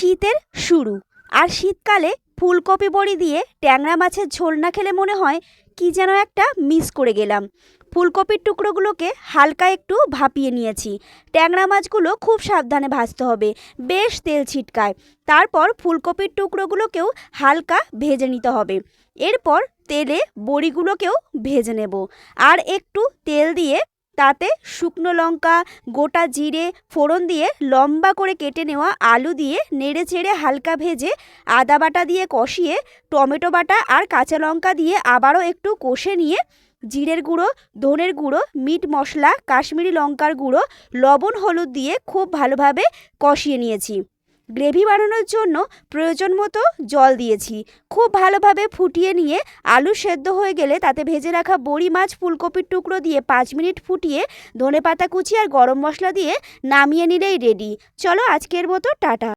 শীতের শুরু, আর শীতকালে ফুলকপি বড়ি দিয়ে ট্যাংরা মাছের ঝোল না খেলে মনে হয় কি যেন একটা মিস করে গেলাম। ফুলকপির টুকরোগুলোকে হালকা একটু ভাপিয়ে নিয়েছি। ট্যাংরা মাছগুলো খুব সাবধানে ভাজতে হবে, বেশ তেল ছিটকায়। তারপর ফুলকপির টুকরোগুলোকেও হালকা ভেজে নিতে হবে। এরপর তেলে বড়িগুলোকেও ভেজে নেব। আর একটু তেল দিয়ে তাতে শুকনো লঙ্কা, গোটা জিরে ফোড়ন দিয়ে লম্বা করে কেটে নেওয়া আলু দিয়ে নেড়ে চেড়ে হালকা ভেজে আদা বাটা দিয়ে কষিয়ে টমেটো বাটা আর কাঁচা লঙ্কা দিয়ে আবারও একটু কষে নিয়ে জিরের গুঁড়ো, ধনের গুঁড়ো, মিট মশলা, কাশ্মীরি লঙ্কার গুঁড়ো, লবণ, হলুদ দিয়ে খুব ভালোভাবে কষিয়ে নিয়েছি। গ্রেভি বানানোর জন্য প্রয়োজন মতো জল দিয়েছি। খুব ভালোভাবে ফুটিয়ে নিয়ে আলু সেদ্ধ হয়ে গেলে তাতে ভেজে রাখা বড়ি, মাছ, ফুলকপির টুকরো দিয়ে 5 মিনিট ফুটিয়ে ধনেপাতা কুচি আর গরম মশলা দিয়ে নামিয়ে নিলেই রেডি। চলো আজকের মতো টাটা।